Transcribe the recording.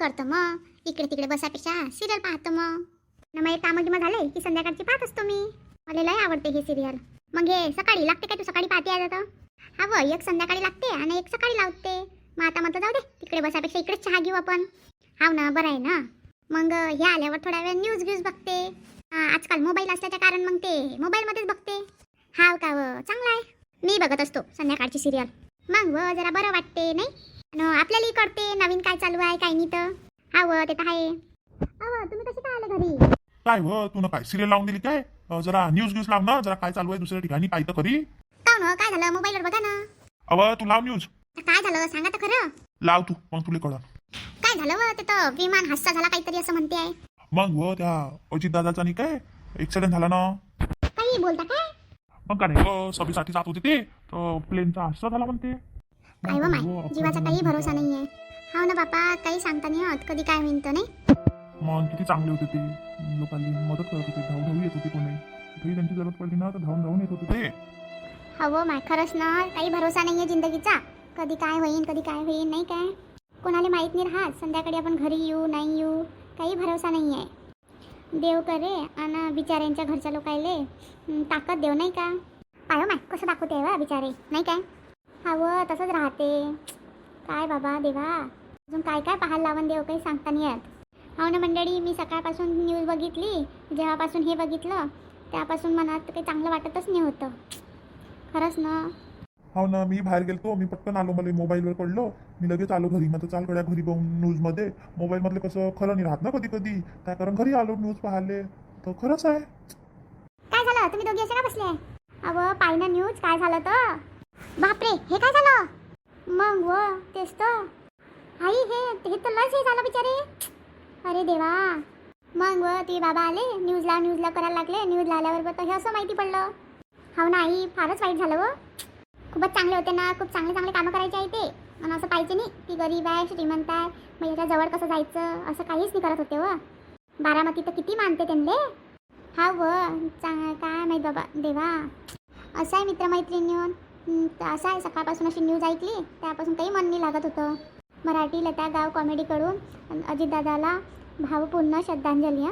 करतो मग. इकडे तिकडे बसापेक्षा सिरियल पाहतो मग. ना मग कामं गिमं झाले की संध्याकाळची पाहत असतो मी. मला लय आवडते हे सिरियल. मग हे सकाळी लागते काय? तू सकाळी पाहते आज आता? हा व एक संध्याकाळी लागते आणि एक सकाळी लावते. मग आता म्हटलं जाऊ दे, तिकडे बसापेक्षा इकडेच चहा घेऊ आपण. हाव ना, बरं आहे ना. मग हे आल्यावर थोड्या वेळ न्यूज ग्यूज बघते. आजकाल मोबाईल असल्याच्या कारण मग ते मोबाईलमध्येच बघते. हाव का व, चांगलं आहे. मी बघत असतो संध्याकाळची सिरियल. मग व जरा बरं वाटते नाही. आणि आपल्यालाही कळते नवीन काय चालू आहे काय नाही तर. हाव ते तर आहे. अहो तुम्ही कसे काय आले घरी? काय हो, तू काय सिरियल लावून दिली काय? जरा न्यूज न्यूज लाव ना, जरा काय चालू आहे दुसऱ्या ठिकाणी पाहिजे तर खरी. काऊन हो, काय झालं? मोबाईलवर बघा ना. अव तू लाव न्यूज. काय झालं सांगा तर खरं. लाव तू, मग तुला कळलं. काय झालं व? ते तर विमान हादसा झाला काहीतरी असं म्हणते आहे. मग व त्या अजित दादाचा नाही काय ऍक्सिडेंट झाला ना. काही बोलता काय? मग का नाही सभेसाठी जात होते ते, तर प्लेनचा हादसा झाला म्हणते. काय व माय, जीवाचा काही भरोसा नाहीये. हाव ना बापा, काही सांगता नाही होत कधी काय होईन तर नाही. मग किती चांगले होते ते, लोकांनी मदत करत होते, धावून धावून येत होते कोणी. काही त्यांची जरूरत पडली ना तर धावून धावून येत होते ते. हो माय, खरंच ना, काही भरोसा नाहीये जिंदगीचा. कधी काय होईन कधी काय होईन नाही काय. कोणाला माहीत नाही राहत. संध्याकाळी आपण घरी येऊ नाही येऊ काही भरोसा नाही आहे. देव करे आणि बिचाऱ्यांच्या घरच्या लोकायले ताकद देव नाही का. पायो माय कसं दाखवते वा बिचारे नाही काय. हवं तसंच राहते. काय बाबा देवा, अजून काय काय पाहायला लावून देव काही सांगता नाही येत. हो ना मंडळी, मी सकाळपासून न्यूज बघितली. जेव्हापासून हे बघितलं त्यापासून मनात काही चांगलं वाटतच नाही होतं. खरंच ना. हो ना, मी बाहेर गेलतो, मी पटकन आलो, मला मोबाईलवर पडलो, मी लगेच आलो घरी. मग चाल गड्या घरी बघून न्यूजमध्ये. मोबाईलमधले कसं खरं नाही राहत ना कधी कधी, काय कारण घरी आलो न्यूज पाहिले तर खरंच आहे. काय झालं? तुम्ही दोघी असे का बसले? अहो पाय ना न्यूज, काय झालं तर. बापरे, हे काय झालं? मग व तेच तर आई, हे तर लस हे झालं बिचारे. अरे देवा. मग व ते बाबा आले, न्यूजला करायला लागले. न्यूजला आल्यावर तर हे असं माहिती पडलं. हो ना आई, फारच वाईट झालं व. खूपच चांगले होते ना, खूप चांगले चांगले कामं करायचे आहे ते. आणि असं पाहिजे नाही की गरीब आहे श्रीमंत आहे मग याच्या जवळ कसं जायचं, असं काहीच नाही करत होते व. बारामती तर किती मानते त्यांना. हा व काय माहीत बाबा देवा. असं आहे मित्रमैत्रिणीवर. असं आहे, सकाळपासून अशी न्यूज ऐकली त्यापासून काही मन नाही लागत होतं. मराठी लता गाव कॉमेडीकडून अजितदादाला भावपूर्ण श्रद्धांजली.